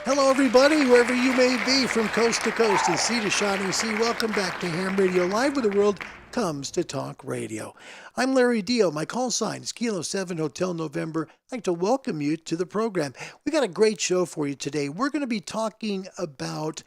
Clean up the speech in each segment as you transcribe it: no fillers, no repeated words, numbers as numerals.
Hello, everybody, wherever you may be, from coast to coast and sea to shining sea. Welcome back to Ham Radio Live, where the world comes to talk radio. I'm Larry Dio. My call sign is Kilo 7 Hotel November. I'd like to welcome you to the program. We got a great show for you today. We're going to be talking about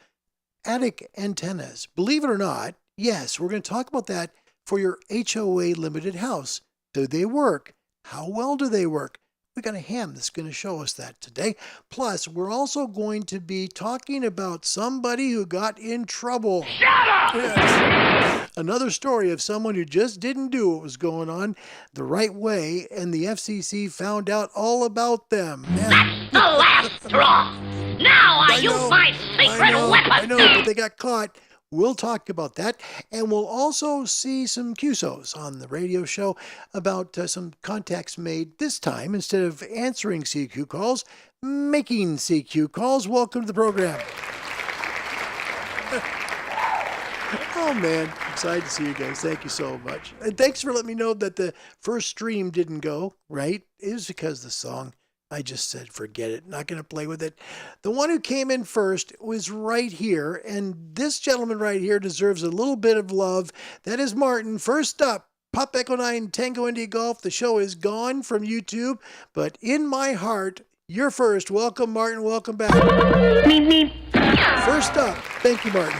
attic antennas. Believe it or not, yes, we're going to talk about that for your HOA limited house. Do they work? How well do they work? We got a ham that's going to show us that today. Plus, we're also going to be talking about somebody who got in trouble. Shut up! Yes. Another story of someone who just didn't do what was going on the right way, and the FCC found out all about them. That's the last straw. Now I use my secret weapon. I know, but they got caught. We'll talk about that, and we'll also see some QSOs on the radio show about some contacts made this time. Instead of answering CQ calls, making CQ calls. Welcome to the program. Oh, man. Excited to see you guys. Thank you so much. And thanks for letting me know that the first stream didn't go, right? It was because the song, I just said, forget it. Not going to play with it. The one who came in first was right here. And this gentleman right here deserves a little bit of love. That is Martin. First up, Pop Echo 9 Tango India Golf. The show is gone from YouTube, but in my heart, you're first. Welcome, Martin. Welcome back. First up, thank you, Martin.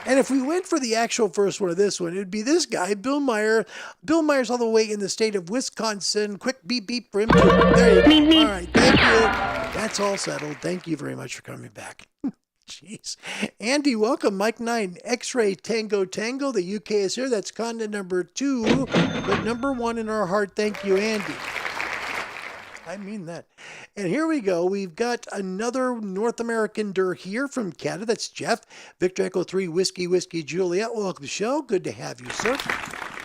And if we went for the actual first one of this one, it would be this guy, Bill Meyer. Bill Meyer's all the way in the state of Wisconsin. Quick beep beep for him too. There you go. All right, thank you. That's all settled. Thank you very much for coming back. Jeez. Andy, welcome. Mike 9, X-Ray Tango Tango. The UK is here. That's continent number 2, but number 1 in our heart. Thank you, Andy. I mean that. And here we go. We've got another North American-der here from Canada. That's Jeff. Victor Echo 3, Whiskey Juliet. Welcome to the show. Good to have you, sir.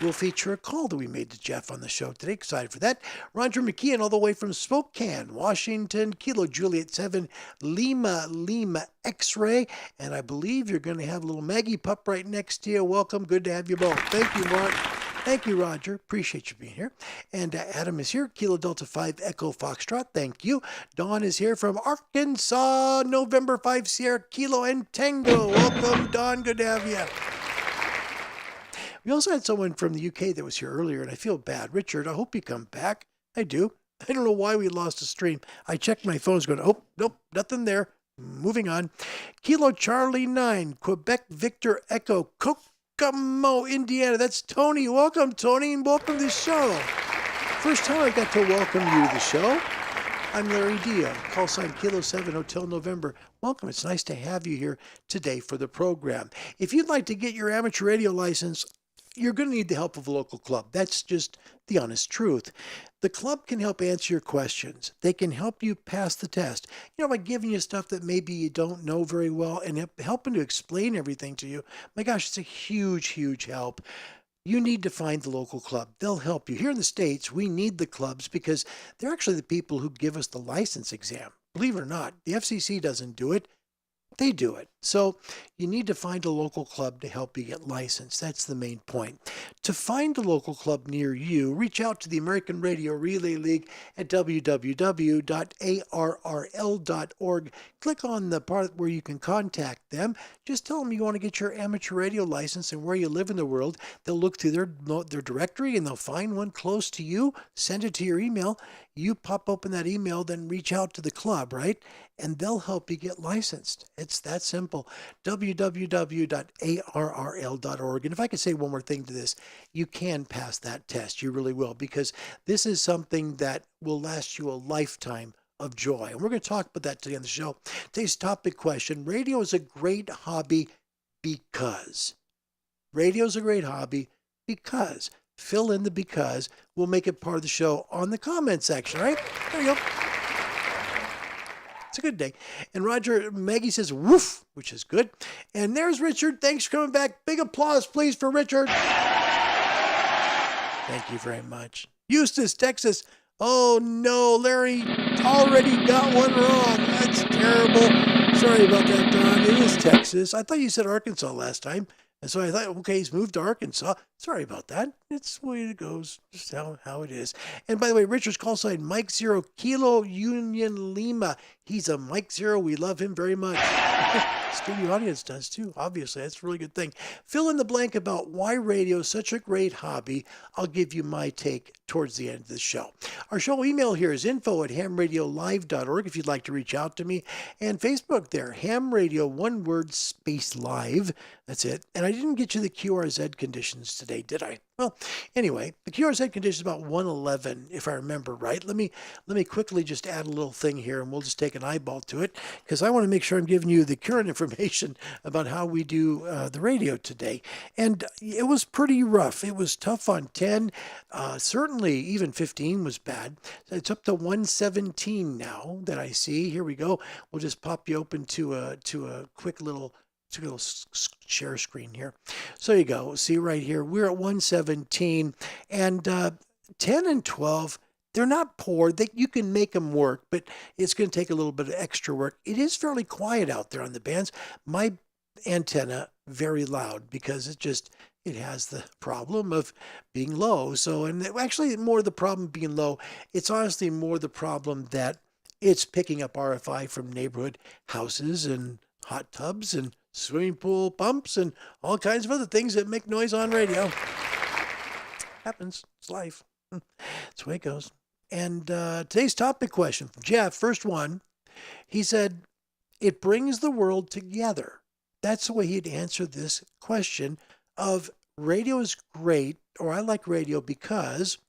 We'll feature a call that we made to Jeff on the show today. Excited for that. Roger McKeon all the way from Spokane, Washington. Kilo Juliet 7, Lima X-Ray. And I believe you're going to have a little Maggie pup right next to you. Welcome. Good to have you both. Thank you, Mark. Thank you, Roger. Appreciate you being here. And Adam is here. Kilo Delta 5 Echo Foxtrot. Thank you. Dawn is here from Arkansas. November 5 Sierra Kilo and Tango. Welcome, Dawn. Good to have you. We also had someone from the UK that was here earlier, and I feel bad. Richard, I hope you come back. I do. I don't know why we lost the stream. I checked my phone's going, oh, nope, nothing there. Moving on. Kilo Charlie 9, Quebec Victor Echo Kokomo, Indiana. That's Tony. Welcome, Tony, and welcome to the show. First time I got to welcome you to the show. I'm Larry Dio, call sign Kilo 7 Hotel November. Welcome. It's nice to have you here today for the program. If you'd like to get your amateur radio license, you're going to need the help of a local club. That's just the honest truth. The club can help answer your questions. They can help you pass the test. By giving you stuff that maybe you don't know very well and helping to explain everything to you. My gosh, it's a huge, huge help. You need to find the local club. They'll help you. Here in the States, we need the clubs because they're actually the people who give us the license exam. Believe it or not, the FCC doesn't do it. They do it. So you need to find a local club to help you get licensed. That's the main point. To find a local club near you, reach out to the American Radio Relay League at www.arrl.org. Click on the part where you can contact them. Just tell them you want to get your amateur radio license and where you live in the world. They'll look through their directory and they'll find one close to you, send it to your email. You pop open that email, then reach out to the club, right? And they'll help you get licensed. It's that simple. www.arrl.org. And if I could say one more thing to this, you can pass that test. You really will, because this is something that will last you a lifetime of joy. And we're going to talk about that today on the show. Today's topic question: radio is a great hobby because. Radio is a great hobby because. Fill in the because. We'll make it part of the show on the comment section, right? There you go. It's a good day. And Maggie says, woof, which is good. And there's Richard. Thanks for coming back. Big applause, please, for Richard. Thank you very much. Eustis, Texas. Oh, no, Larry already got one wrong. That's terrible. Sorry about that, Don. It is Texas. I thought you said Arkansas last time. And so I thought, okay, he's moved to Arkansas. Sorry about that. It's the way it goes, just how it is. And by the way, Richard's call sign, Mike Zero Kilo Union Lima. He's a Mike Zero. We love him very much. Studio audience does too, obviously. That's a really good thing. Fill in the blank about why radio is such a great hobby. I'll give you my take towards the end of the show. Our show email here is info@hamradiolive.org if you'd like to reach out to me. And Facebook there, Ham Radio, one word, space live. That's it. And I didn't get you the QRZ conditions today, did I? Well, anyway, the QRZ condition is about 111, if I remember right. Let me quickly just add a little thing here, and we'll just take an eyeball to it, because I want to make sure I'm giving you the current information about how we do the radio today. And it was pretty rough. It was tough on 10. Certainly, even 15 was bad. It's up to 117 now that I see. Here we go. We'll just pop you open to a quick little share screen here. So you go. See right here, we're at 117, and 10 and 12, they're not poor. You can make them work, but it's going to take a little bit of extra work. It is fairly quiet out there on the bands. My antenna, very loud, because it has the problem of being low. So, and actually more the problem being low, it's honestly more the problem that it's picking up RFI from neighborhood houses and hot tubs and swimming pool pumps and all kinds of other things that make noise on radio. Happens. It's life. That's the way it goes. And today's topic question from Jeff, first one, he said, it brings the world together. That's the way he'd answer this question of radio is great, or I like radio because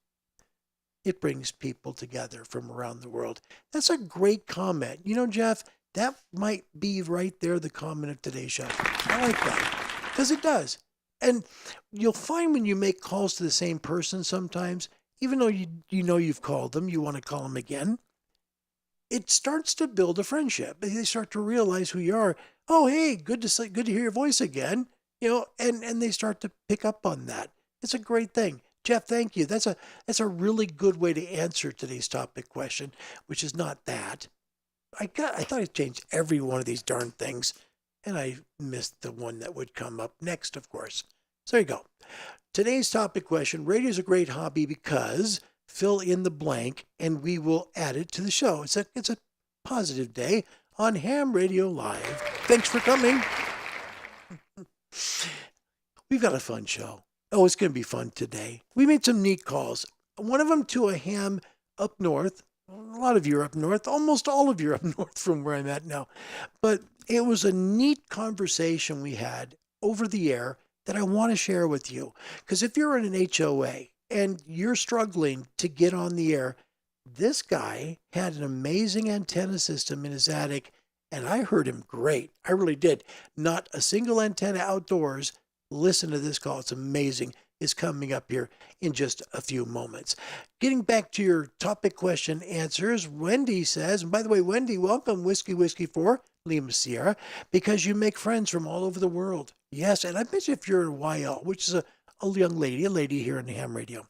it brings people together from around the world. That's a great comment. You know, Jeff, that might be right there, the comment of today's show. I like that, because it does. And you'll find when you make calls to the same person sometimes, even though you know you've called them, you want to call them again, it starts to build a friendship. They start to realize who you are. Oh, hey, good to hear your voice again. You know, and they start to pick up on that. It's a great thing. Jeff, thank you. That's a really good way to answer today's topic question, which is not that. I thought I changed every one of these darn things, and I missed the one that would come up next, of course. So there you go. Today's topic question, radio is a great hobby because, fill in the blank, and we will add it to the show. It's a positive day on Ham Radio Live. Thanks for coming. We've got a fun show. Oh, it's going to be fun today. We made some neat calls. One of them to a ham up north. A lot of you are up north. Almost all of you are up north from where I'm at now. But it was a neat conversation we had over the air that I want to share with you. Because if you're in an HOA and you're struggling to get on the air, this guy had an amazing antenna system in his attic, and I heard him great. I really did. Not a single antenna outdoors. Listen to this call. It's amazing. Is coming up here in just a few moments. Getting back to your topic question answers, Wendy says, and by the way, Wendy, welcome, Whiskey 4, Lima Sierra, because you make friends from all over the world. Yes, and I bet you if you're in YL, which is a young lady, a lady here in the ham radio.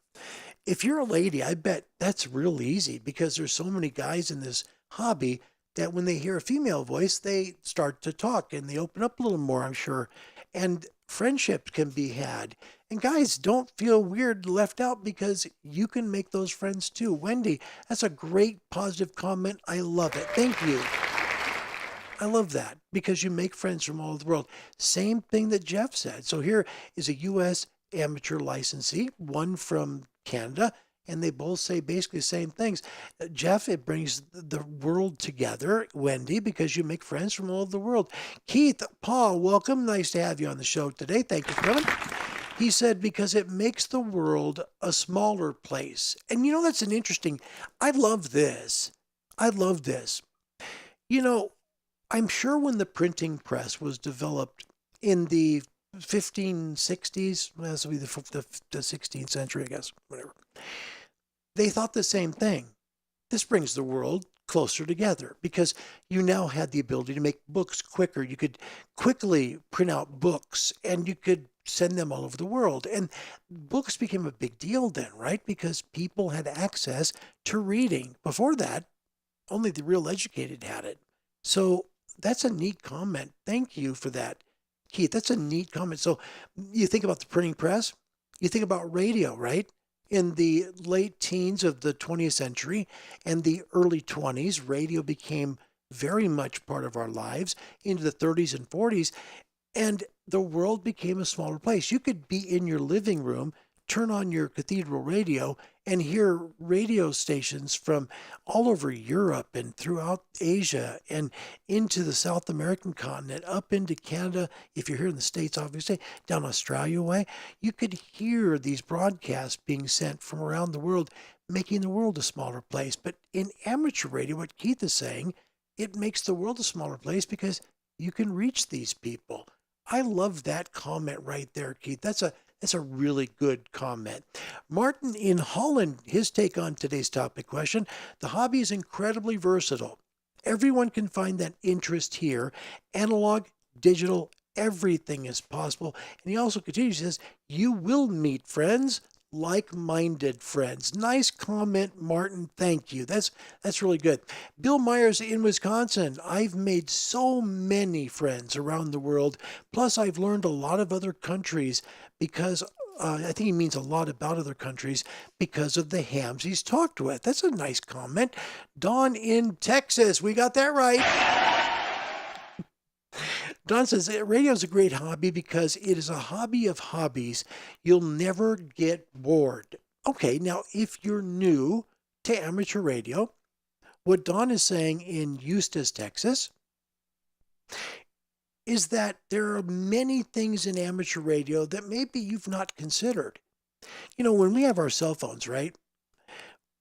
If you're a lady, I bet that's real easy because there's so many guys in this hobby that when they hear a female voice, they start to talk and they open up a little more, I'm sure. And friendships can be had. And guys, don't feel weird left out because you can make those friends too. Wendy, that's a great positive comment. I love it. Thank you. I love that because you make friends from all over the world. Same thing that Jeff said. So here is a U.S. amateur licensee, one from Canada, and they both say basically the same things. Jeff, it brings the world together. Wendy, because you make friends from all over the world. Keith, Paul, welcome. Nice to have you on the show today. Thank you for coming. He said, because it makes the world a smaller place. And you know, that's an interesting, I love this. You know, I'm sure when the printing press was developed in the 1560s, this will be the 16th century, I guess, whatever. They thought the same thing. This brings the world closer together because you now had the ability to make books quicker. You could quickly print out books and you could send them all over the world. And books became a big deal then, right? Because people had access to reading. Before that, only the real educated had it. So that's a neat comment. Thank you for that. Keith, that's a neat comment. So you think about the printing press, you think about radio, right? In the late teens of the 20th century and the early 20s, radio became very much part of our lives into the 30s and 40s, and the world became a smaller place. You could be in your living room, turn on your cathedral radio, and hear radio stations from all over Europe and throughout Asia and into the South American continent, up into Canada. If you're here in the States, obviously, down Australia way, you could hear these broadcasts being sent from around the world, making the world a smaller place. But in amateur radio, what Keith is saying, it makes the world a smaller place because you can reach these people. I love that comment right there, Keith. That's a really good comment. Martin in Holland, his take on today's topic question: the hobby is incredibly versatile. Everyone can find that interest here. Analog, digital, everything is possible. And he also continues, he says, you will meet friends, like-minded friends. Nice comment, Martin. Thank you. That's really good. Bill Myers in Wisconsin. I've made so many friends around the world. Plus, I've learned a lot of other countries because I think he means a lot about other countries because of the hams he's talked with. That's a nice comment. Don in Texas. We got that right. Don says, radio is a great hobby because it is a hobby of hobbies. You'll never get bored. Okay, now if you're new to amateur radio, what Don is saying in Eustis, Texas, is that there are many things in amateur radio that maybe you've not considered. You know, when we have our cell phones, right?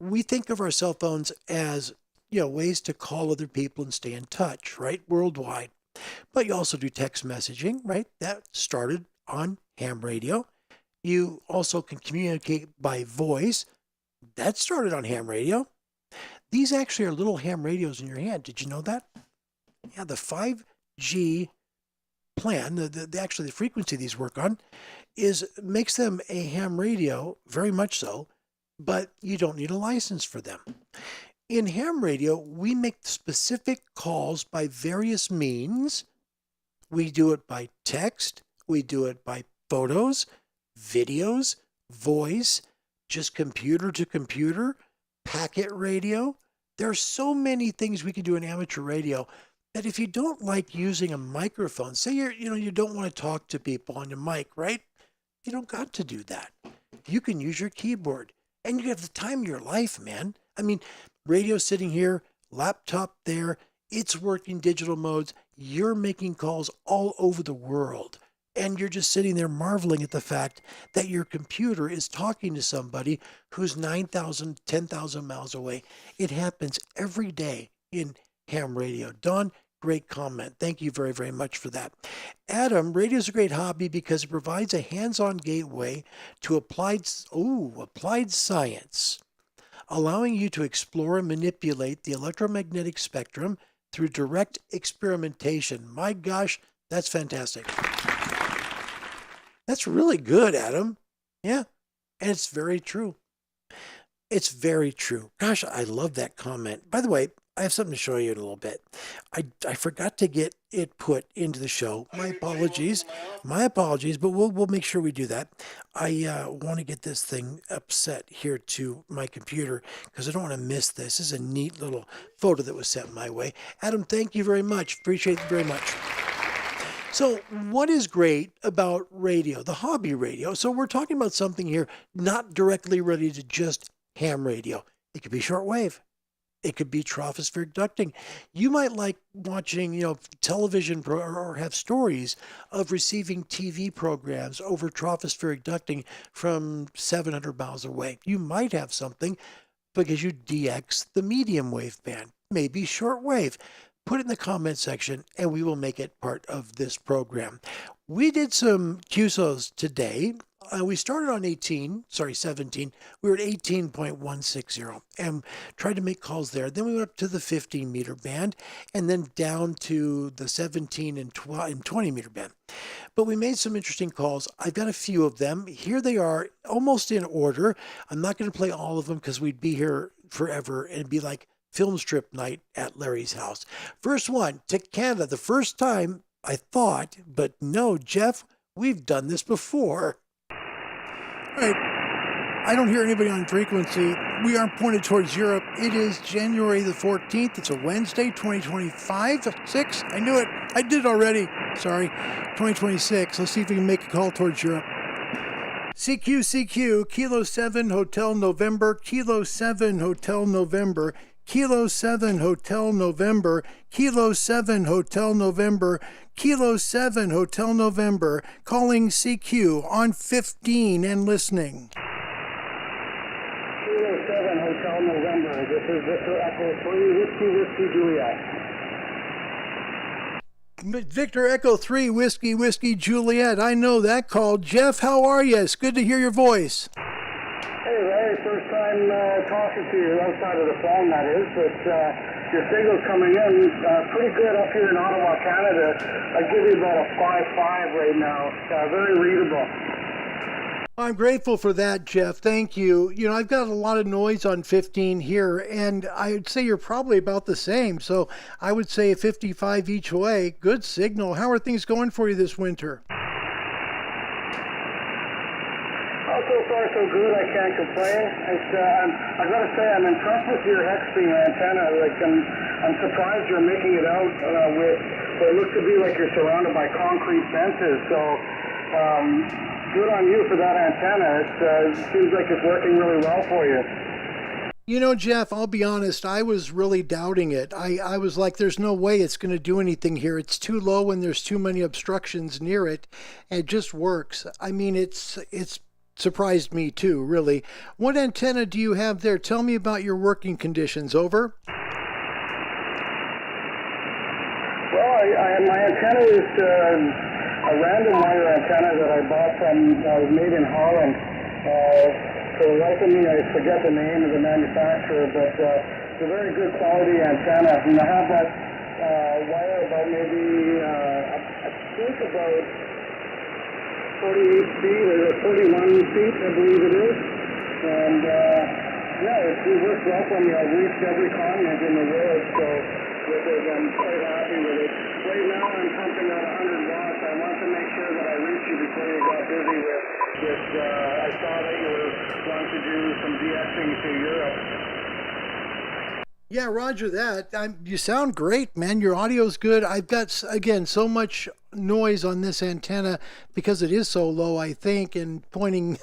We think of our cell phones as, ways to call other people and stay in touch, right? Worldwide. But you also do text messaging, right? That started on ham radio. You also can communicate by voice. That started on ham radio. These actually are little ham radios in your hand. Did you know that? Yeah, the 5G plan, the frequency these work on, makes them a ham radio, very much so, but you don't need a license for them. In ham radio, we make specific calls by various means. We do it by text, we do it by photos, videos, voice, just computer to computer, packet radio. There are so many things we can do in amateur radio that if you don't like using a microphone, say you don't want to talk to people on your mic, right? You don't got to do that. You can use your keyboard and you have the time of your life, man. I mean, radio sitting here, laptop there, it's working digital modes. You're making calls all over the world. And you're just sitting there marveling at the fact that your computer is talking to somebody who's 9,000, 10,000 miles away. It happens every day in ham radio. Don, great comment. Thank you very, very much for that. Adam, radio is a great hobby because it provides a hands-on gateway to applied science, allowing you to explore and manipulate the electromagnetic spectrum through direct experimentation. My gosh, that's fantastic. That's really good, Adam. Yeah, and it's very true. It's very true. Gosh, I love that comment. By the way, I have something to show you in a little bit. I forgot to get it put into the show. My apologies, but we'll make sure we do that. I want to get this thing upset here to my computer because I don't want to miss this. This is a neat little photo that was sent my way. Adam, thank you very much. Appreciate it very much. So what is great about radio, the hobby radio? So we're talking about something here not directly related to just ham radio. It could be shortwave. It could be tropospheric ducting. You might like watching, television or have stories of receiving TV programs over tropospheric ducting from 700 miles away. You might have something because you DX the medium wave band, maybe shortwave. Put it in the comment section and we will make it part of this program. We did some QSOs today. We started on 17. We were at 18.160 and tried to make calls there. Then we went up to the 15 meter band and then down to the 17 and 20 meter band. But we made some interesting calls. I've got a few of them. Here they are, almost in order. I'm not going to play all of them because we'd be here forever and it'd be like film strip night at Larry's house. First one to Canada. The first time I thought, but no, Jeff, we've done this before. All right. I don't hear anybody on frequency. We are pointed towards Europe. It is January the 14th. It's a Wednesday, 2025. 6? I knew it. I did it already. Sorry. 2026. Let's see if we can make a call towards Europe. CQ, Kilo 7 Hotel November, Kilo 7 Hotel November, Kilo 7 Hotel November, Kilo 7 Hotel November, Kilo 7 Hotel November, calling CQ on 15 and listening. Kilo 7 Hotel November, this is Victor Echo 3 Whiskey Juliet. Victor Echo 3 Whiskey Juliet. I know that call. Jeff, how are you? It's good to hear your voice. Hey, Larry, first time talking to you outside of the phone, that is, but your signal's coming in pretty good up here in Ottawa, Canada. I give you about a 5.5 right now. Very readable. I'm grateful for that, Jeff. Thank you. You know, I've got a lot of noise on 15 here, and I'd say you're probably about the same. So I would say a 55 each way. Good signal. How are things going for you this winter? So far, so good. I can't complain. I got to say, I'm impressed with your Hexbeam antenna. Like, I'm surprised you're making it out with what looks to be like you're surrounded by concrete fences. So, good on you for that antenna. It seems like it's working really well for you. You know, Jeff, I'll be honest, I was really doubting it. I was like, there's no way it's going to do anything here. It's too low and there's too many obstructions near it. And it just works. I mean, it's surprised me too, really. What antenna do you have there? Tell me about your working conditions. Over. Well, my antenna is a random wire antenna that I bought from, was made in Holland. For the life of me, I forget the name of the manufacturer, but it's a very good quality antenna. And I have that wire about maybe, I think about 48 feet or 41 feet, I believe it is. And yeah, it works well for me. I've reached every continent in the world, so with it, I'm quite happy with it. Right now, I'm pumping out 100 watts. I want to make sure that I reach you before you got busy with I saw that you were wanting to do some DXing to Europe. Yeah, roger that. You sound great, man. Your audio's good. I've got, again, so much noise on this antenna because it is so low, I think, and pointing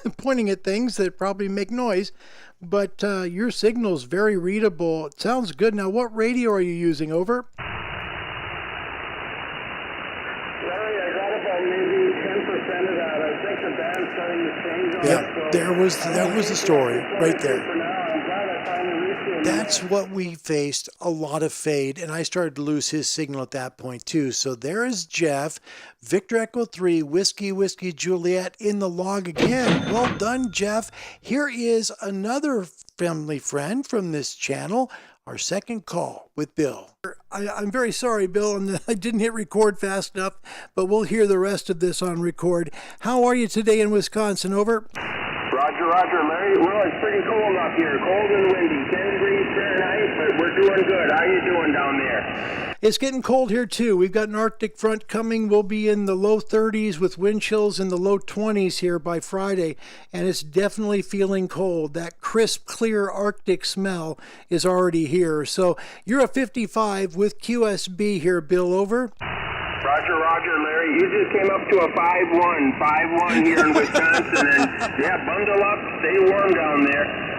at things that probably make noise. But your signal's very readable. It sounds good. Now, what radio are you using? Over. Larry, I got about maybe 10% of that. I think the band's starting to change on Yeah, it. So there was the story right there. For now, I'm glad I finally reached you. That's what we faced, a lot of fade, and I started to lose his signal at that point too. So there is Jeff, Victor Echo 3, Whiskey Juliet in the log again. Well done, Jeff. Here is another family friend from this channel, our second call with Bill. I'm very sorry, Bill, and I didn't hit record fast enough, but we'll hear the rest of this on record. How are you today in Wisconsin? Over. Roger, Larry. Well, it's pretty cold up here. Cold and windy. 10 degrees Fahrenheit, but we're doing good. How you doing down there? It's getting cold here, too. We've got an Arctic front coming. We'll be in the low 30s with wind chills in the low 20s here by Friday, and it's definitely feeling cold. That crisp, clear Arctic smell is already here. So you're a 55 with QSB here, Bill. Over. Roger, Larry. You just came up to a 5-1 here in Wisconsin, and yeah, bundle up, stay warm down there.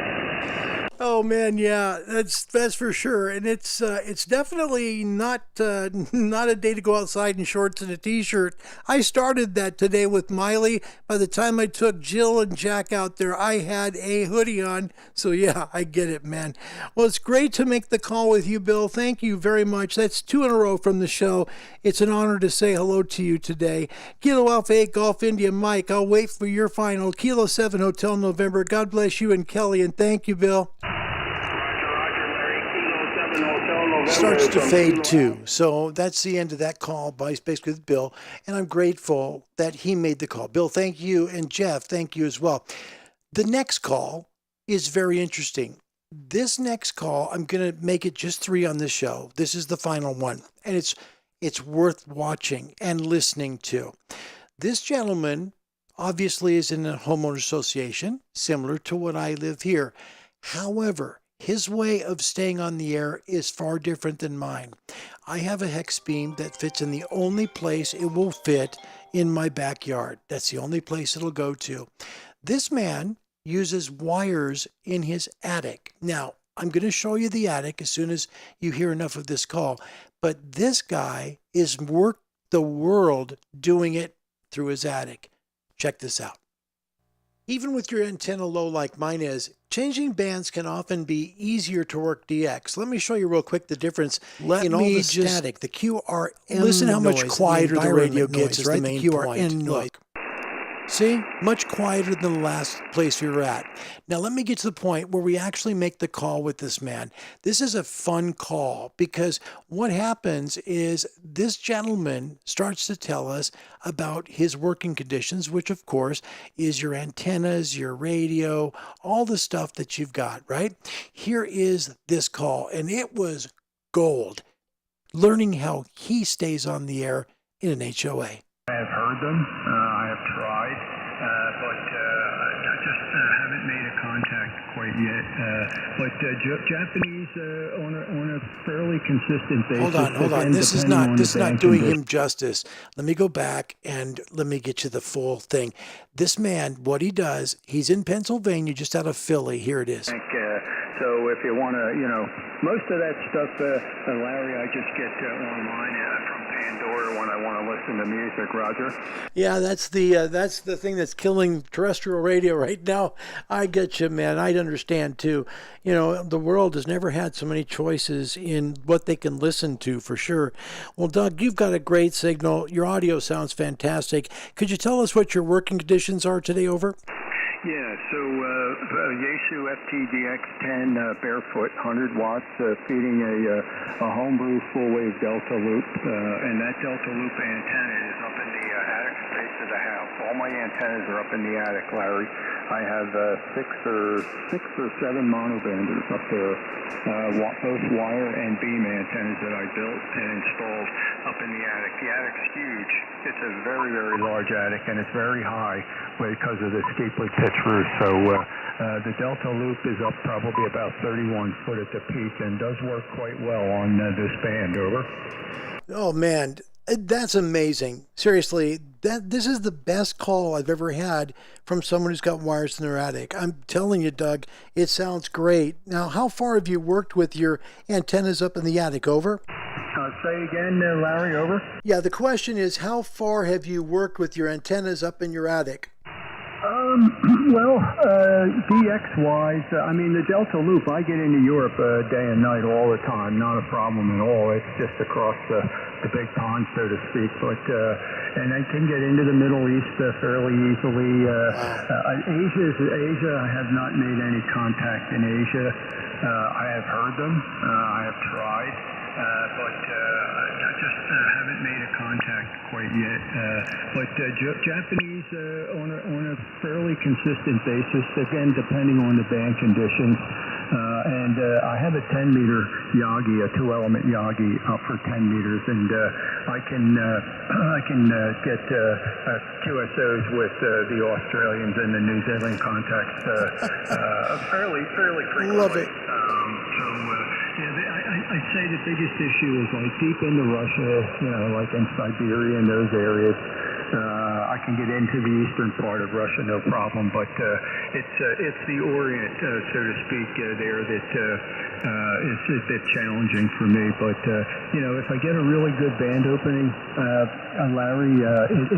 Oh man, yeah, that's for sure, and it's definitely not a day to go outside in shorts and a t-shirt. I started that today with Miley. By the time I took Jill and Jack out there, I had a hoodie on. So yeah, I get it, man. Well, it's great to make the call with you, Bill. Thank you very much. That's 2 in a row from the show. It's an honor to say hello to you today. Kilo Alpha 8 Golf India Mike. I'll wait for your final. Kilo 7 Hotel November. God bless you and Kelly, and thank you, Bill. Starts to fade too. So that's the end of that call by basically with Bill. And I'm grateful that he made the call. Bill, thank you. And Jeff, thank you as well. The next call is very interesting. This next call, I'm going to make it just 3 on this show. This is the final one. And it's worth watching and listening to. This gentleman obviously is in a homeowner association, similar to what I live here. However, his way of staying on the air is far different than mine. I have a hex beam that fits in the only place it will fit in my backyard. That's the only place it'll go to. This man uses wires in his attic. Now, I'm going to show you the attic as soon as you hear enough of this call. But this guy is worth the world doing it through his attic. Check this out. Even with your antenna low like mine is, changing bands can often be easier to work DX. Let me show you real quick the difference in all the static, the QRM listen how much noise, quieter the radio gets, noise, right? the The main QRN point. noise. Look. See, much quieter than the last place we were at. Now, let me get to the point where we actually make the call with this man. This is a fun call because what happens is this gentleman starts to tell us about his working conditions, which of course is your antennas, your radio, all the stuff that you've got, right? Here is this call, and it was gold. Learning how he stays on the air in an HOA. I have heard them. I have tried, but I just haven't made a contact quite yet. But Japanese on a fairly consistent basis. Hold on. again, This is depending on the not bank doing condition. him justice. Let me go back and let me get you the full thing. This man, what he does, he's in Pennsylvania, just out of Philly. Here it is. So if you want to, most of that stuff, Larry, I just get online from Pandora when I want to listen to music, Roger. Yeah, that's the thing that's killing terrestrial radio right now. I get you, man. I'd understand too. The world has never had so many choices in what they can listen to, for sure. Well, Doug, you've got a great signal. Your audio sounds fantastic. Could you tell us what your working conditions are today? Over. Yeah, so Yaesu FTDX10 barefoot, 100 watts, feeding a homebrew full-wave Delta loop, and that Delta loop antenna is up in the attic space of the house. All my antennas are up in the attic, Larry. I have six or seven monobanders up there, both wire and beam antennas that I built and installed up in the attic. The attic's huge. It's a very, very large attic, and it's very high because of the steeply pitched roof. So the Delta loop is up probably about 31 foot at the peak and does work quite well on this band. Over. Oh man, that's amazing. Seriously, this is the best call I've ever had from someone who's got wires in their attic. I'm telling you, Doug, it sounds great. Now, how far have you worked with your antennas up in the attic? Over. Say again, Larry. Over. Yeah, the question is, how far have you worked with your antennas up in your attic? Well, DX-wise, the Delta Loop, I get into Europe day and night all the time, not a problem at all. It's just across the big pond, so to speak. But and I can get into the Middle East fairly easily. Asia, I have not made any contact in Asia. I have heard them. I have tried. But I just haven't made a contact quite yet. But Japanese on a fairly consistent basis, again, depending on the band conditions. And I have a 10-meter Yagi, a 2-element Yagi up for 10 meters, and I can get QSOs with the Australians and the New Zealand contacts fairly frequently. Love it. I'd say the biggest issue is like deep into Russia, like in Siberia and those areas. I can get into the eastern part of Russia, no problem, but it's the Orient, so to speak, there that is a bit challenging for me. But if I get a really good band opening, Larry,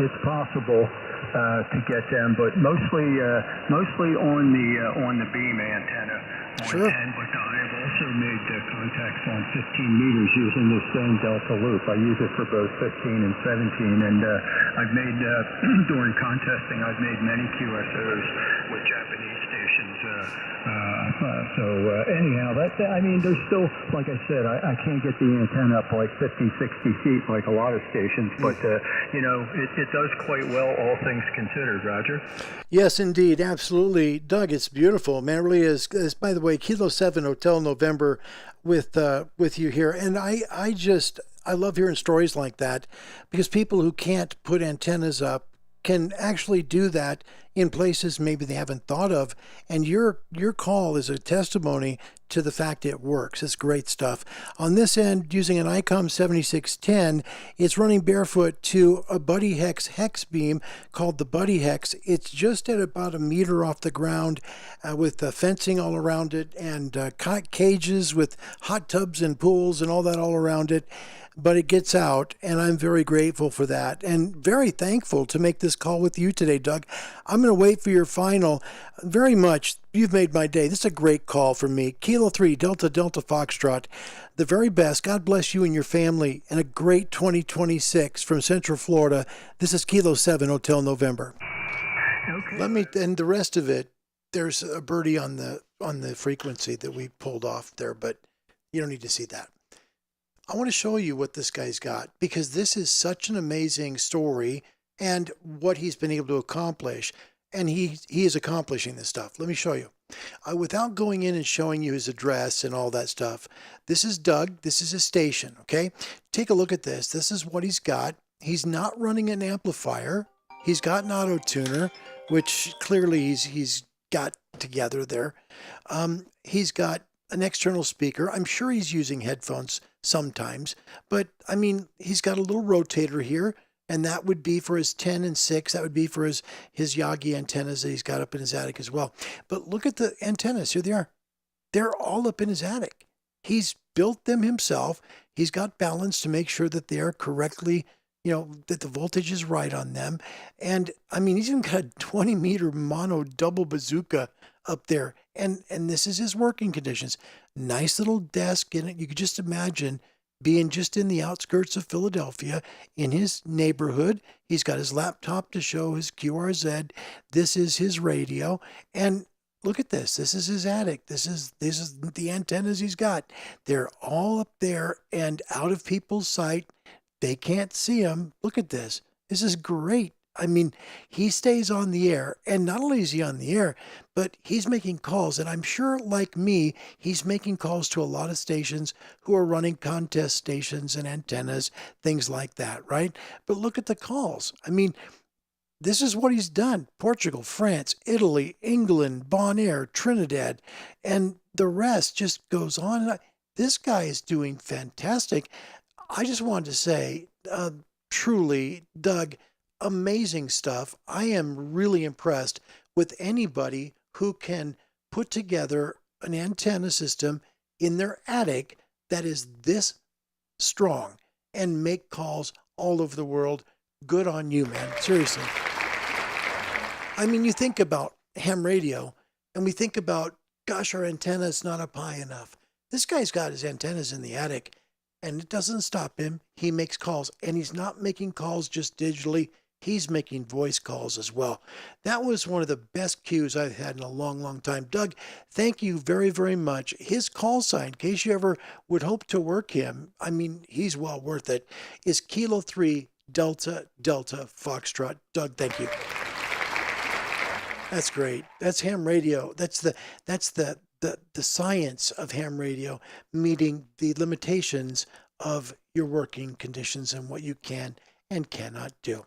it's possible to get them, but mostly on the beam antenna. Sure. 10, but I have also made contacts on 15 meters using the same Delta loop. I use it for both 15 and 17, and I've made, during contesting, I've made many QSOs with Japanese stations. stations. Anyhow, I mean, there's still, like I said, I can't get the antenna up like 50, 60 feet like a lot of stations, but, it does quite well, all things considered, Roger. Yes, indeed. Absolutely. Doug, it's beautiful. Man, it really is. By the way, Kilo 7 Hotel November with you here. And I love hearing stories like that because people who can't put antennas up can actually do that in places maybe they haven't thought of. And your call is a testimony to the fact it works. It's great stuff. On this end, using an ICOM 7610, it's running barefoot to a Buddy Hex beam called the Buddy Hex. It's just at about a meter off the ground with fencing all around it and cages with hot tubs and pools and all that all around it. But it gets out, and I'm very grateful for that and very thankful to make this call with you today, Doug. I'm going to wait for your final. Very much, you've made my day. This is a great call for me. Kilo 3, Delta Foxtrot, the very best. God bless you and your family, and a great 2026 from Central Florida. This is Kilo 7 Hotel November. Okay. And the rest of it, there's a birdie on the frequency that we pulled off there, but you don't need to see that. I want to show you what this guy's got because this is such an amazing story and what he's been able to accomplish. And he is accomplishing this stuff. Let me show you. Without going in and showing you his address and all that stuff, this is Doug. This is his station, okay? Take a look at this. This is what he's got. He's not running an amplifier. He's got an auto tuner, which clearly he's got together there. He's got an external speaker. I'm sure he's using headphones sometimes, but I mean, he's got a little rotator here, and that would be for his 10 and 6. That would be for his Yagi antennas that he's got up in his attic as well. But look at the antennas. Here they are. They're all up in his attic. He's built them himself. He's got balance to make sure that they're correctly, that the voltage is right on them. And I mean, he's even got a 20-meter mono double bazooka up there. And this is his working conditions. Nice little desk in it. You could just imagine being just in the outskirts of Philadelphia in his neighborhood. He's got his laptop to show his QRZ. This is his radio. And look at this. This is his attic. This is the antennas he's got. They're all up there and out of people's sight. They can't see them. Look at this. This is great. I mean, he stays on the air, and not only is he on the air, but he's making calls, and I'm sure, like me, he's making calls to a lot of stations who are running contest stations and antennas, things like that, right? But look at the calls. I mean, this is what he's done. Portugal, France, Italy, England, Bonaire, Trinidad, and the rest just goes on. This guy is doing fantastic. I just wanted to say, truly, Doug, amazing stuff. I am really impressed with anybody who can put together an antenna system in their attic that is this strong and make calls all over the world. Good on you, man. Seriously. I mean, you think about ham radio and we think about, gosh, our antenna is not up high enough. This guy's got his antennas in the attic and it doesn't stop him. He makes calls, and he's not making calls just digitally. He's making voice calls as well. That was one of the best cues I've had in a long, long time. Doug, thank you very, very much. His call sign, in case you ever would hope to work him, I mean, he's well worth it, is Kilo 3 Delta Foxtrot. Doug, thank you. That's great. That's ham radio. That's the science of ham radio, meeting the limitations of your working conditions and what you can and cannot do.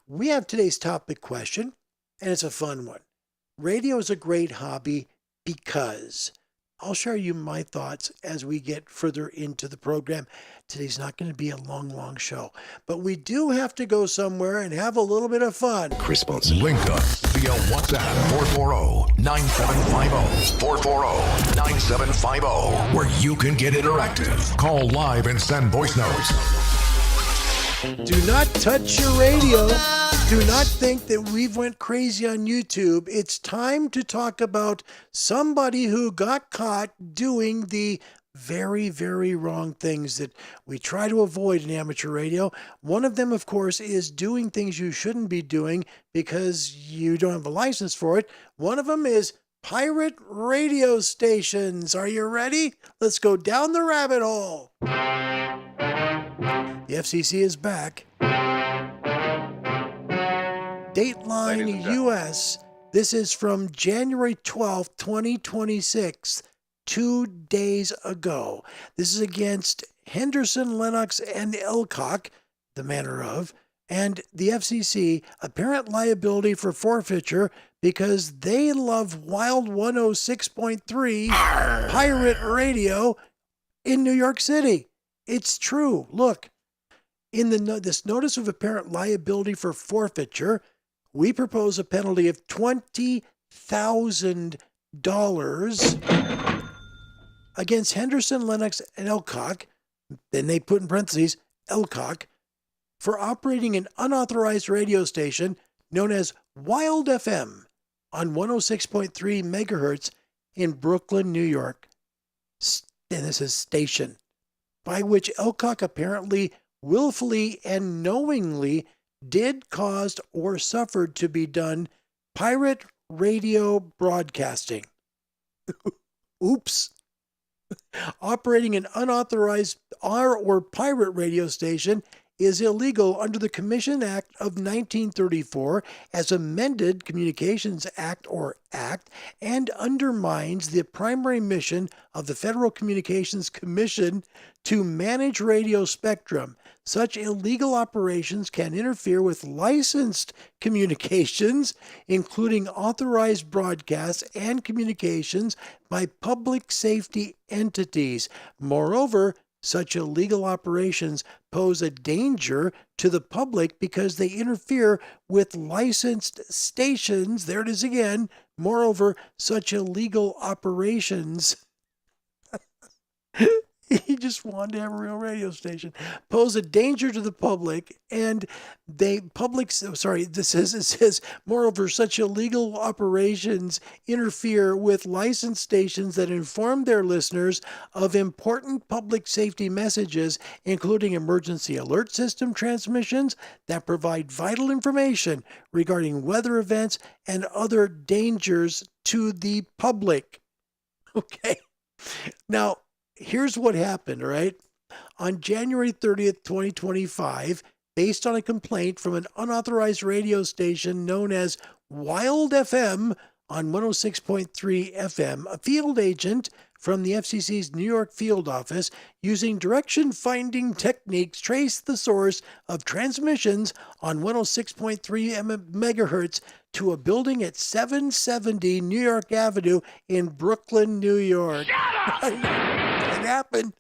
We have today's topic question, and it's a fun one. Radio is a great hobby because I'll share you my thoughts as we get further into the program. Today's not going to be a long, long show, but we do have to go somewhere and have a little bit of fun. Response. Link us via WhatsApp 440-9750. 440-9750, where you can get interactive. Call live and send voice notes. Do not touch your radio. Do not think that we've went crazy on YouTube. It's time to talk about somebody who got caught doing the very, very wrong things that we try to avoid in amateur radio. One of them, of course, is doing things you shouldn't be doing because you don't have a license for it. One of them is pirate radio stations. Are you ready? Let's go down the rabbit hole. The FCC is back. Dateline US. This is from January 12th, 2026, 2 days ago. This is against Henderson, Lennox, and Elcock, the manner of, and the FCC, apparent liability for forfeiture because they love Wild 106.3 pirate radio in New York City. It's true. Look, in this notice of apparent liability for forfeiture, we propose a penalty of $20,000 against Henderson, Lennox, and Elcock, then they put in parentheses, Elcock, for operating an unauthorized radio station known as Wild FM on 106.3 megahertz in Brooklyn, New York. And this is station, by which Elcock apparently willfully and knowingly did, caused, or suffered to be done pirate radio broadcasting. Oops. Operating an unauthorized R or pirate radio station is illegal under the Commission Act of 1934 as amended Communications Act or Act and undermines the primary mission of the Federal Communications Commission to manage radio spectrum. Such illegal operations can interfere with licensed communications, including authorized broadcasts and communications by public safety entities. Moreover, such illegal operations pose a danger to the public because they interfere with licensed stations. There it is again. Moreover, such illegal operations he just wanted to have a real radio station, pose a danger to the public, and it says, moreover, such illegal operations interfere with licensed stations that inform their listeners of important public safety messages, including emergency alert system transmissions that provide vital information regarding weather events and other dangers to the public. Okay. Now, here's what happened, all right? On January 30th, 2025, based on a complaint from an unauthorized radio station known as Wild FM on 106.3 FM, a field agent from the FCC's New York field office, using direction-finding techniques, traced the source of transmissions on 106.3 megahertz to a building at 770 New York Avenue in Brooklyn, New York. It happened.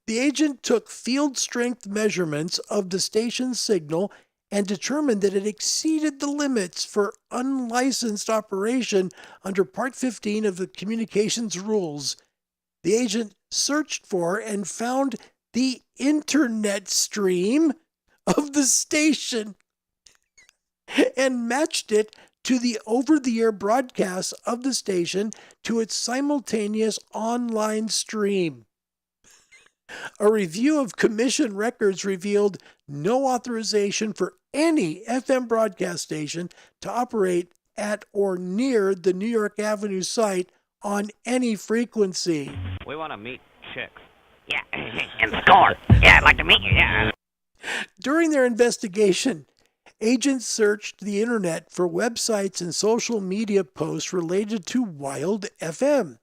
The agent took field strength measurements of the station's signal and determined that it exceeded the limits for unlicensed operation under Part 15 of the Communications Rules. The agent searched for and found the internet stream of the station and matched it to the over-the-air broadcasts of the station to its simultaneous online stream. A review of commission records revealed no authorization for any FM broadcast station to operate at or near the New York Avenue site on any frequency. We want to meet chicks. Yeah, and score. Yeah, I'd like to meet you, yeah. During their investigation, agents searched the internet for websites and social media posts related to Wild FM.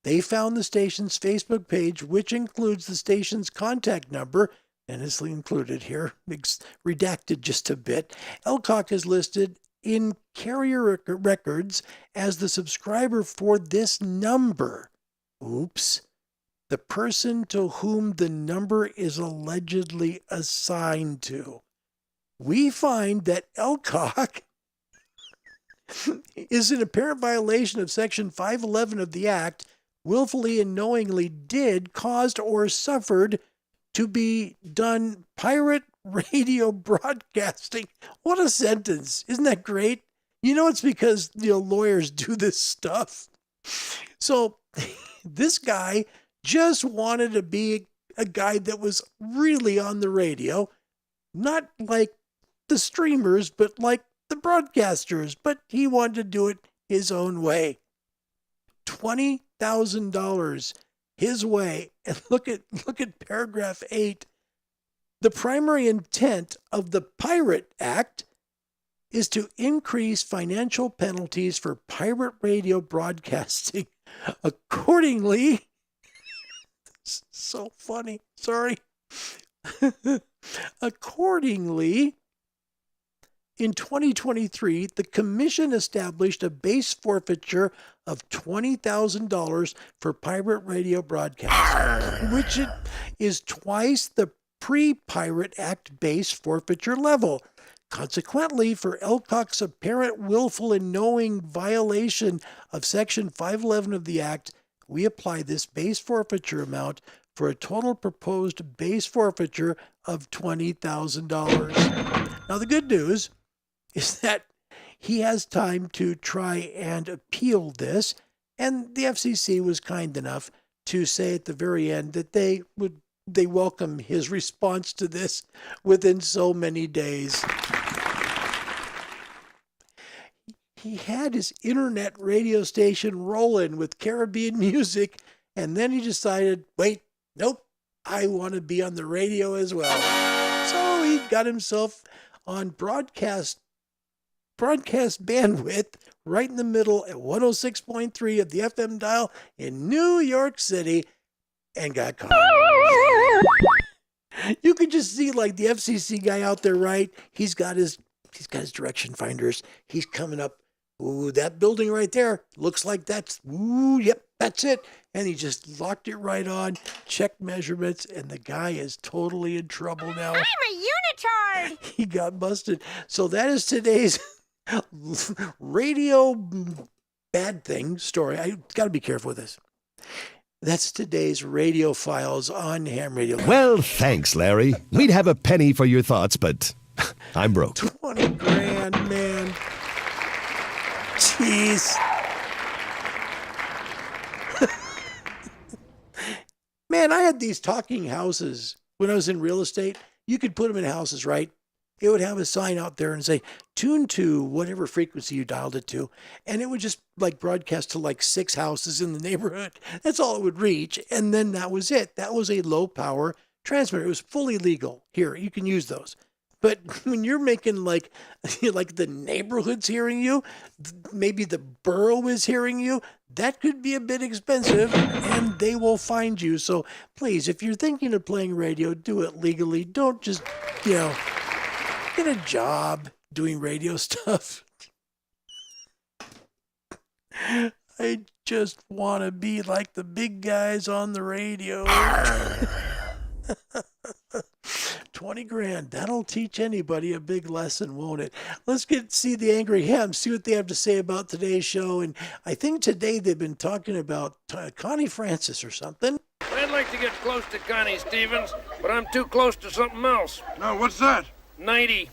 They found the station's Facebook page, which includes the station's contact number, and is included here, redacted just a bit. Elcock is listed in carrier records as the subscriber for this number. Oops. The person to whom the number is allegedly assigned to. We find that Elcock is in apparent violation of Section 511 of the Act, willfully and knowingly did, caused, or suffered to be done pirate radio broadcasting. What a sentence. Isn't that great? You know, it's because, lawyers do this stuff. So this guy just wanted to be a guy that was really on the radio, not like the streamers, but like the broadcasters, but he wanted to do it his own way. $20,000 his way. And look at paragraph 8. The primary intent of the Pirate Act is to increase financial penalties for pirate radio broadcasting. Accordingly, so funny, sorry. Accordingly, in 2023, the Commission established a base forfeiture of $20,000 for pirate radio broadcasting, which is twice the pre-Pirate Act base forfeiture level. Consequently, for Elcock's apparent willful and knowing violation of Section 511 of the Act, we apply this base forfeiture amount for a total proposed base forfeiture of $20,000. Now, the good news is that he has time to try and appeal this, and the FCC was kind enough to say at the very end that they welcome his response to this within so many days. He had his internet radio station rolling with Caribbean music, and then he decided, wait, nope, I want to be on the radio as well. So he got himself on broadcast bandwidth right in the middle at 106.3 of the FM dial in New York City and got caught. You could just see like the FCC guy out there, right? He's got his direction finders. He's coming up. Ooh, that building right there looks like that's, yep, that's it. And he just locked it right on, checked measurements, and the guy is totally in trouble now. I'm a unitard! He got busted. So that is today's radio bad thing story. I got to be careful with this. That's today's radio files on Ham Radio. Well, thanks, Larry. We'd have a penny for your thoughts, but I'm broke. 20 grand, man. Jeez. Man, I had these talking houses when I was in real estate. You could put them in houses, right? It would have a sign out there and say, tune to whatever frequency you dialed it to. And it would just like broadcast to like 6 houses in the neighborhood. That's all it would reach. And then that was it. That was a low power transmitter. It was fully legal. Here, you can use those. But when you're making like the neighborhood's hearing you, maybe the borough is hearing you, that could be a bit expensive and they will find you. So please, if you're thinking of playing radio, do it legally. Don't just, get a job doing radio stuff. I just want to be like the big guys on the radio. 20 grand. That'll teach anybody a big lesson, won't it? Let's see the Angry Hams, see what they have to say about today's show. And I think today they've been talking about Connie Francis or something. I'd like to get close to Connie Stevens, but I'm too close to something else. No, what's that? 90.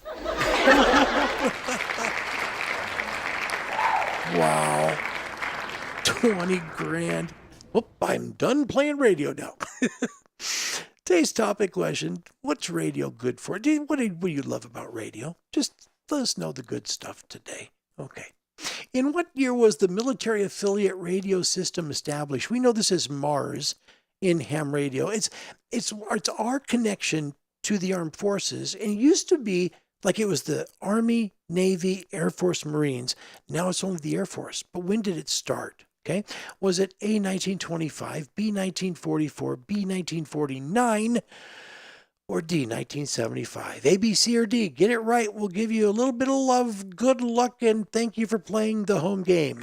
Wow. 20 grand. Whoop, I'm done playing radio now. Today's topic question, what's radio good for? What do you love about radio? Just let us know the good stuff today. Okay. In what year was the military affiliate radio system established? We know this as Mars in ham radio. It's our connection to the armed forces. And it used to be like it was the Army, Navy, Air Force, Marines. Now it's only the Air Force. But when did it start? Okay. Was it A, 1925, B, 1944, B, 1949, or D, 1975? A, B, C, or D? Get it right. We'll give you a little bit of love, good luck, and thank you for playing the home game.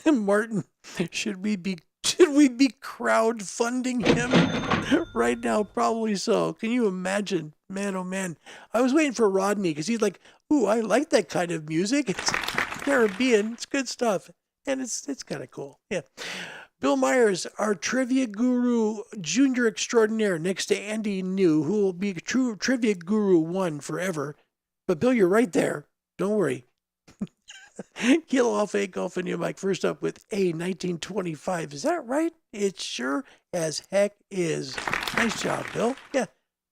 Martin, should we be crowdfunding him right now? Probably so. Can you imagine? Man, oh man. I was waiting for Rodney because he's like, ooh, I like that kind of music. It's Caribbean. It's good stuff. And it's kind of cool. Yeah. Bill Myers, our trivia guru, junior extraordinaire, next to Andy New, who will be true trivia guru 1 forever. But Bill, you're right there. Don't worry. Kilo Alpha 8 Golf and you, Mike. First up with A, 1925. Is that right? It sure as heck is. Nice job, Bill. Yeah,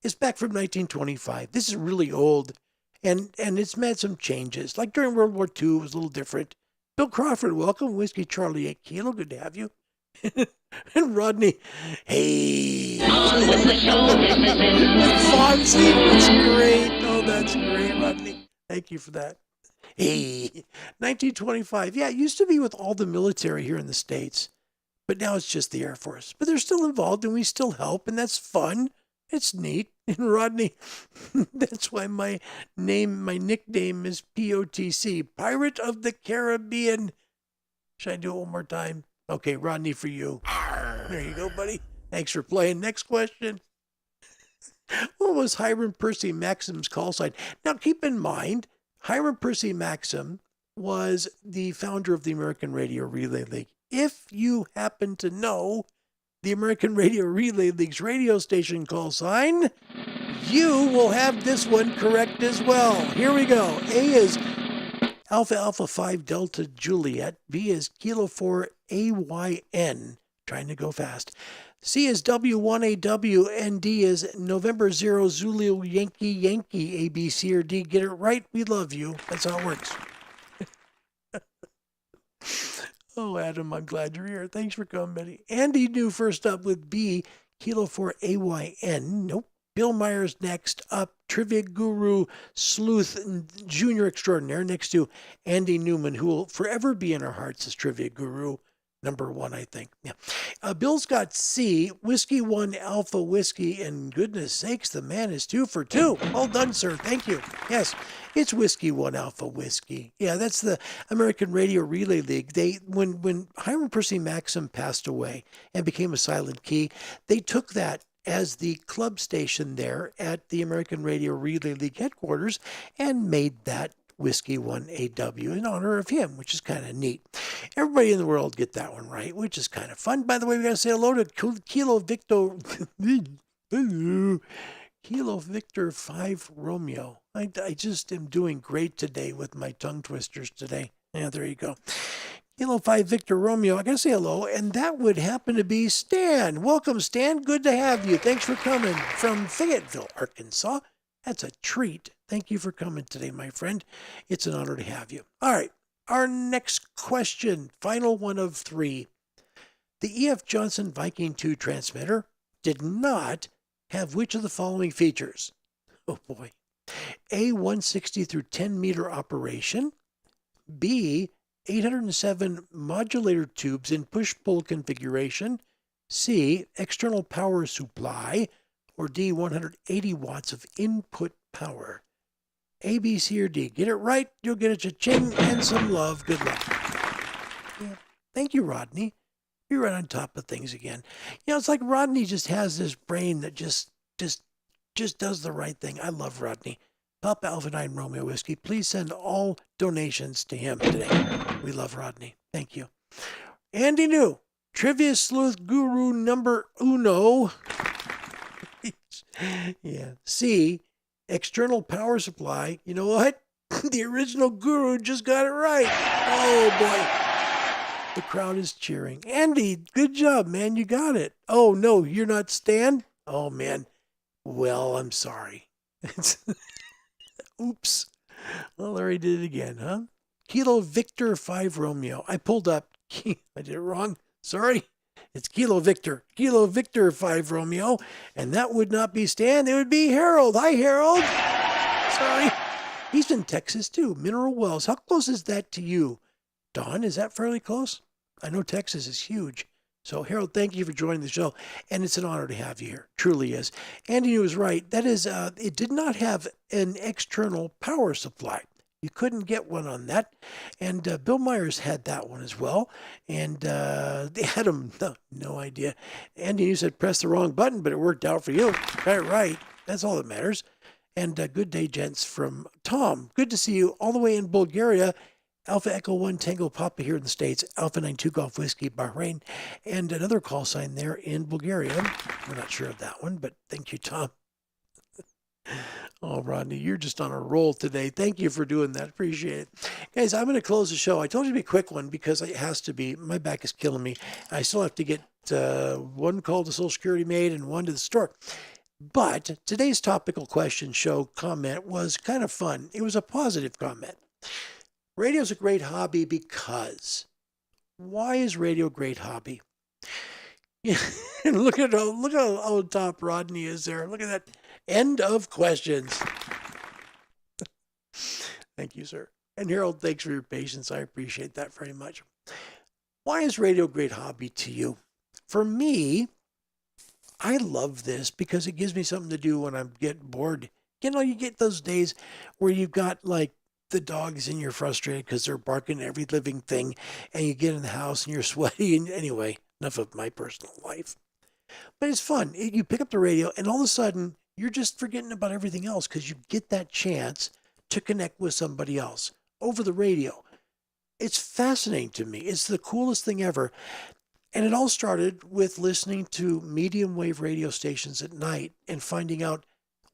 it's back from 1925. This is really old. And it's had some changes. Like during World War II, it was a little different. Bill Crawford, welcome. Whiskey Charlie 8 Kilo, good to have you. And Rodney, hey. Fonzie, that's great. Oh, that's great, Rodney. Thank you for that. Hey, 1925. Yeah, it used to be with all the military here in the States, but now it's just the Air Force. But they're still involved and we still help, and that's fun. It's neat. And Rodney, that's why my nickname is POTC, Pirate of the Caribbean. Should I do it one more time? Okay, Rodney, for you. There you go, buddy. Thanks for playing. Next question. What was Hiram Percy Maxim's call sign? Now, keep in mind, Hiram Percy Maxim was the founder of the American Radio Relay League. If you happen to know the American Radio Relay League's radio station call sign, you will have this one correct as well. Here we go. A is Alpha Alpha 5 Delta Juliet. B is Kilo 4 AYN. Trying to go fast. C is W1AW, and D is November 0 Zulu Yankee Yankee. A, B, C, or D. Get it right. We love you. That's how it works. Oh, Adam, I'm glad you're here. Thanks for coming, buddy. Andy knew first up with B, Kilo 4 AYN. Nope. Bill Myers next up. Trivia Guru Sleuth Junior Extraordinaire next to Andy Newman, who will forever be in our hearts as Trivia Guru. Number 1, I think. Yeah. Bill's got C, Whiskey 1 Alpha Whiskey, and goodness sakes, the man is 2 for 2. Well done, sir. Thank you. Yes, it's Whiskey 1 Alpha Whiskey. Yeah, that's the American Radio Relay League. When Hiram Percy Maxim passed away and became a silent key, they took that as the club station there at the American Radio Relay League headquarters and made that Whiskey 1 AW in honor of him, which is kind of neat. Everybody in the world get that one right, which is kind of fun. By the way, we got to say hello to Kilo Victor Kilo Victor 5 Romeo. I just am doing great today with my tongue twisters today. Yeah, there you go. Kilo 5 Victor Romeo. I got to say hello, and that would happen to be Stan. Welcome, Stan. Good to have you. Thanks for coming from Fayetteville, Arkansas. That's a treat. Thank you for coming today, my friend. It's an honor to have you. All right, our next question, final one of 3. The E.F. Johnson Viking 2 transmitter did not have which of the following features? Oh boy. A, 160 through 10 meter operation. B, 807 modulator tubes in push-pull configuration. C, external power supply. Or D, 180 watts of input power. A, B, C, or D. Get it right, you'll get a cha-ching and some love. Good luck. Yeah. Thank you, Rodney. You're right on top of things again. You know, it's like Rodney just has this brain that just does the right thing. I love Rodney. Papa Alpha 9 Romeo Whiskey, please send all donations to him today. We love Rodney. Thank you. Andy New, Trivia Sleuth Guru number 1. Yeah. C, external power supply. You know what? The original guru just got it right. Oh, boy. The crowd is cheering. Andy, good job, man. You got it. Oh, no, you're not Stan? Oh, man. Well, I'm sorry. Oops. Well, Larry did it again, huh? Kilo Victor 5 Romeo. I pulled up. I did it wrong. Sorry. It's Kilo Victor 5 Romeo, and that would not be Stan. It would be Harold. Hi, Harold. Sorry. He's in Texas, too. Mineral Wells. How close is that to you? Don, is that fairly close? I know Texas is huge. So, Harold, thank you for joining the show, and it's an honor to have you here. Truly is. Andy was right. That is, it did not have an external power supply. You couldn't get one on that. And Bill Myers had that one as well. And Adam, no idea. Andy, you said press the wrong button, but it worked out for you. Got it right. That's all that matters. And good day, gents, from Tom. Good to see you all the way in Bulgaria. Alpha Echo 1 Tango Papa here in the States. Alpha 92 Golf Whiskey, Bahrain. And another call sign there in Bulgaria. We're not sure of that one, but thank you, Tom. Oh, Rodney, you're just on a roll today. Thank you for doing that. Appreciate it. Guys, I'm going to close the show. I told you to be a quick one because it has to be. My back is killing me. I still have to get one call to Social Security made and one to the store. But today's topical question show comment was kind of fun. It was a positive comment. Radio's a great hobby because. Why is radio a great hobby? Yeah, look at how old top Rodney is there. Look at that. End of questions. Thank you, sir. And Harold, thanks for your patience. I appreciate that very much. Why is radio a great hobby to you? For me, I love this because it gives me something to do when I'm getting bored. You know, you get those days where you've got like the dogs and you're frustrated because they're barking at every living thing, and you get in the house and you're sweaty. And anyway, enough of my personal life. But it's fun. You pick up the radio and all of a sudden you're just forgetting about everything else because you get that chance to connect with somebody else over the radio. It's fascinating to me. It's the coolest thing ever. And it all started with listening to medium wave radio stations at night and finding out,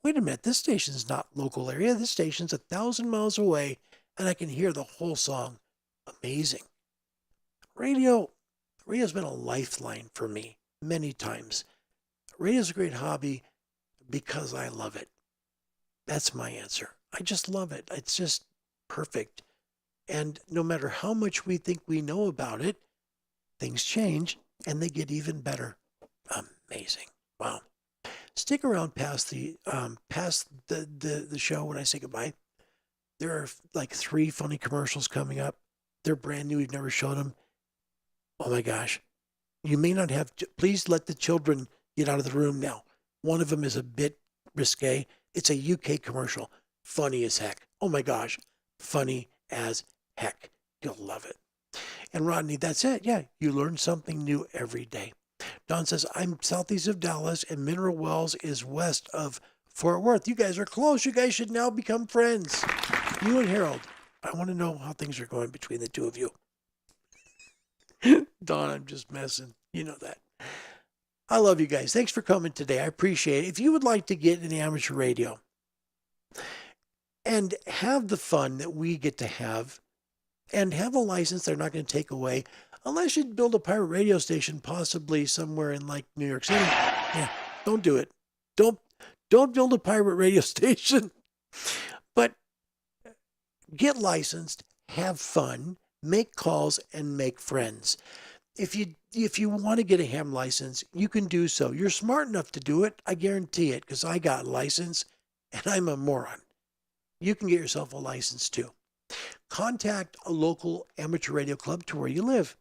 wait a minute, this station's not local area. This station's 1,000 miles away, and I can hear the whole song. Amazing. Radio's been a lifeline for me many times. Radio's a great hobby because I love it. That's my answer. I just love it. It's just perfect. And no matter how much we think we know about it, things change and they get even better. Amazing. Wow. Stick around past the show when I say goodbye. There are like 3 funny commercials coming up. They're brand new. We've never showed them. Oh my gosh. You may not have, please let the children get out of the room now. One of them is a bit risque. It's a UK commercial. Funny as heck. Oh my gosh. Funny as heck. You'll love it. And Rodney, that's it. Yeah, you learn something new every day. Don says, I'm southeast of Dallas and Mineral Wells is west of Fort Worth. You guys are close. You guys should now become friends. You and Harold. I want to know how things are going between the two of you. Don, I'm just messing. You know that. I love you guys. Thanks for coming today. I appreciate it. If you would like to get into amateur radio and have the fun that we get to have and have a license they're not going to take away, unless you build a pirate radio station, possibly somewhere in like New York City. Yeah, don't do it. Don't build a pirate radio station. But get licensed, have fun, make calls, and make friends. If you want to get a ham license, you can do so. You're smart enough to do it. I guarantee it, because I got a license and I'm a moron. You can get yourself a license too. Contact a local amateur radio club to where you live.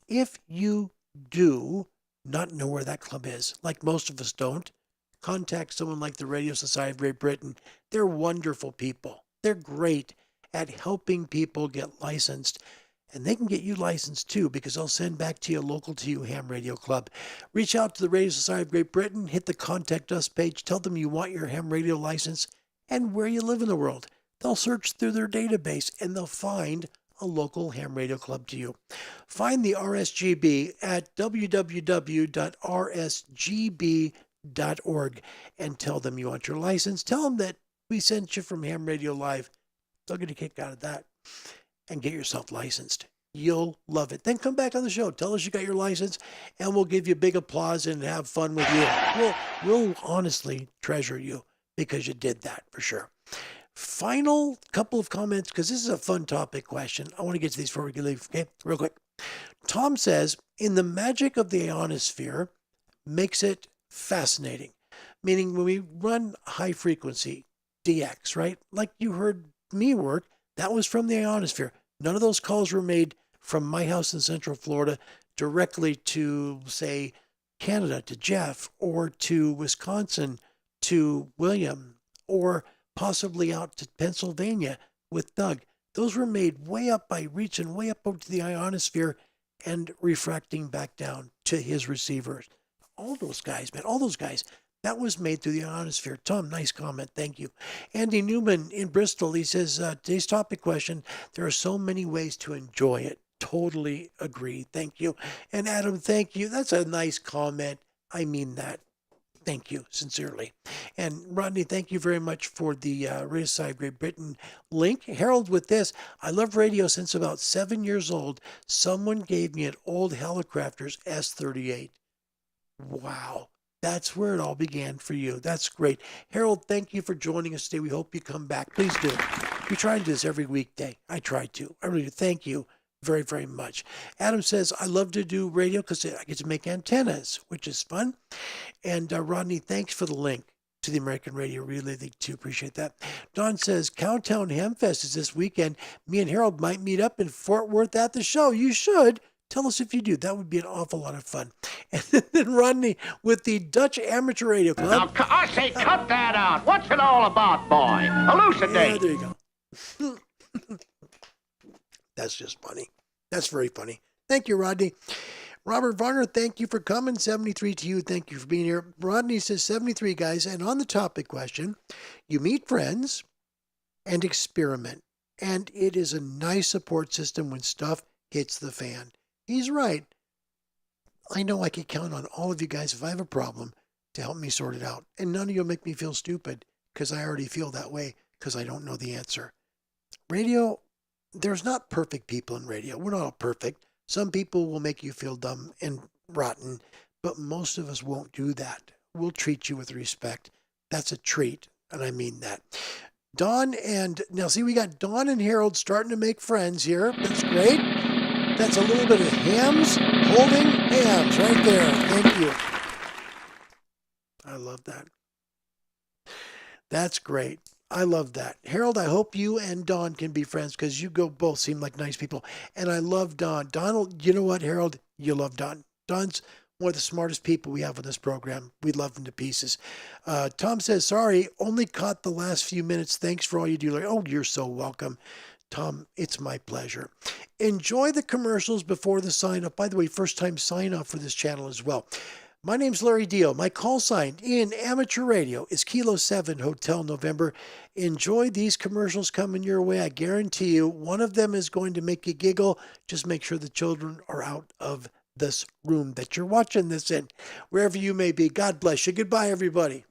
If you do not know where that club is, like most of us don't, contact someone like the Radio Society of Great Britain. They're wonderful people. They're great at helping people get licensed. And they can get you licensed too, because they'll send back to you a local to you ham radio club. Reach out to the Radio Society of Great Britain, hit the Contact Us page, tell them you want your ham radio license and where you live in the world. They'll search through their database and they'll find a local ham radio club to you. Find the RSGB at www.rsgb.org and tell them you want your license. Tell them that we sent you from Ham Radio Live. They'll get a kick out of that. And get yourself licensed. You'll love it. Then come back on the show. Tell us you got your license, and we'll give you big applause and have fun with you. We'll honestly treasure you because you did that for sure. Final couple of comments, because this is a fun topic question. I want to get to these before we can leave. Okay, real quick. Tom says, in the magic of the ionosphere makes it fascinating. Meaning when we run high frequency, DX, right? Like you heard me work, that was from the ionosphere. None of those calls were made from my house in Central Florida directly to, say, Canada, to Jeff, or to Wisconsin, to William, or possibly out to Pennsylvania with Doug. Those were made way up by reaching way up over to the ionosphere and refracting back down to his receivers. All those guys, man, all those guys. That was made through the ionosphere. Tom, nice comment. Thank you. Andy Newman in Bristol, he says, today's topic question, there are so many ways to enjoy it. Totally agree. Thank you. And Adam, thank you. That's a nice comment. I mean that. Thank you, sincerely. And Rodney, thank you very much for the Radio Society of Great Britain link. Harold, with this, I love radio since about 7 years old. Someone gave me an old Helicrafters S38. Wow. That's where it all began for you. That's great. Harold, thank you for joining us today. We hope you come back. Please do. We try to do this every weekday. I try to. I really do. Thank you very, very much. Adam says, I love to do radio because I get to make antennas, which is fun. And Rodney, thanks for the link to the American Radio Relay League too. Appreciate that. Don says, Cowtown Hamfest is this weekend. Me and Harold might meet up in Fort Worth at the show. You should. Tell us if you do. That would be an awful lot of fun. And then Rodney with the Dutch Amateur Radio Club. Now, I say, cut that out. What's it all about, boy? Elucidate. Yeah, there you go. That's just funny. That's very funny. Thank you, Rodney. Robert Varner, thank you for coming. 73 to you. Thank you for being here. Rodney says 73, guys. And on the topic question, you meet friends and experiment. And it is a nice support system when stuff hits the fan. He's right. I know I can count on all of you guys if I have a problem to help me sort it out. And none of you will make me feel stupid because I already feel that way because I don't know the answer. Radio, there's not perfect people in radio. We're not all perfect. Some people will make you feel dumb and rotten, but most of us won't do that. We'll treat you with respect. That's a treat, and I mean that. Don and, now see, we got Don and Harold starting to make friends here. That's great. That's a little bit of hams holding hands right there. Thank you. I love that. That's great. I love that. Harold, I hope you and Don can be friends because you both seem like nice people. And I love Don. Donald, you know what, Harold? You love Don. Don's one of the smartest people we have on this program. We love him to pieces. Tom says, sorry, only caught the last few minutes. Thanks for all you do. Oh, you're so welcome. Tom, it's my pleasure. Enjoy the commercials before the sign-off. By the way, first-time sign-off for this channel as well. My name's Larry Dio. My call sign in amateur radio is Kilo 7 Hotel November. Enjoy these commercials coming your way. I guarantee you one of them is going to make you giggle. Just make sure the children are out of this room that you're watching this in, wherever you may be. God bless you. Goodbye, everybody.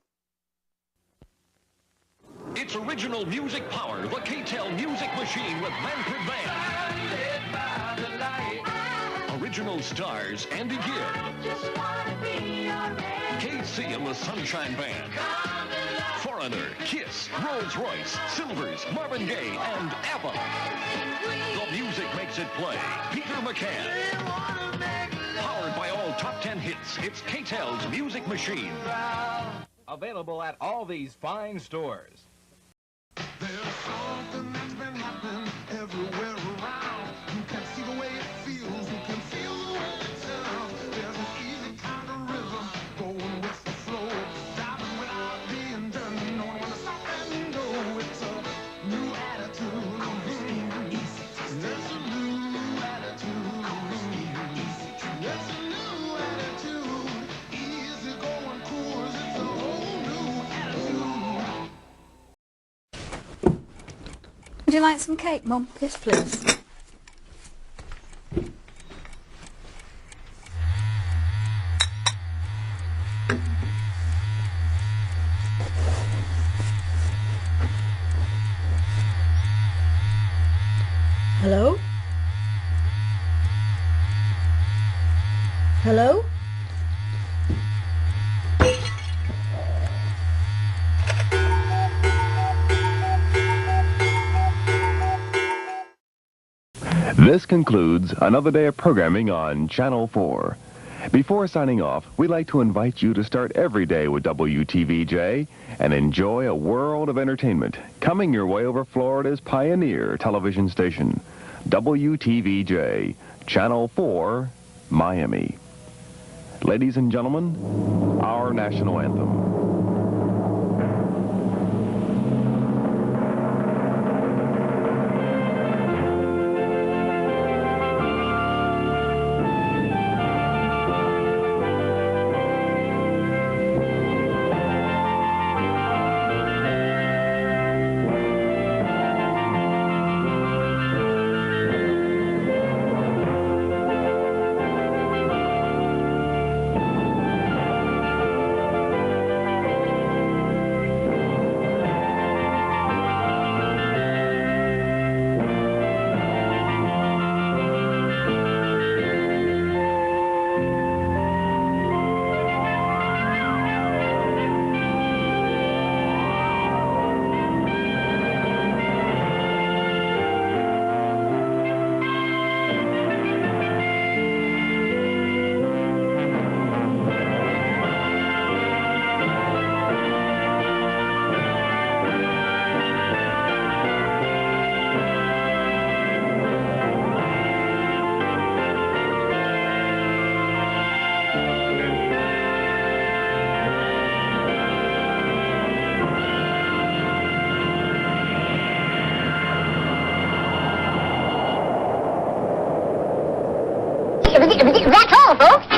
It's original music power, the K-Tel Music Machine with Manfred Band. Original stars, Andy Gibb. KC and the Sunshine Band. Foreigner, Kiss, Rolls-Royce, Silvers, Marvin Gaye, and ABBA. The music makes it play. Peter McCann. Powered by all top 10 hits, it's K-Tel's Music Machine. Available at all these fine stores. There's something that's been happening everywhere around. You can see the way it feels, you can feel the way it sounds. There's an easy kind of rhythm going with the flow. Driving without being done, knowing when to stop and go. It's a new attitude. There's a new attitude. It's a new attitude. Easy going cruise, it's a whole new attitude. Would you like some cake, Mum? Yes, please. Hello? Hello? This concludes another day of programming on Channel 4. Before signing off, we'd like to invite you to start every day with WTVJ and enjoy a world of entertainment coming your way over Florida's pioneer television station, WTVJ, Channel 4, Miami. Ladies and gentlemen, our national anthem. all, folks.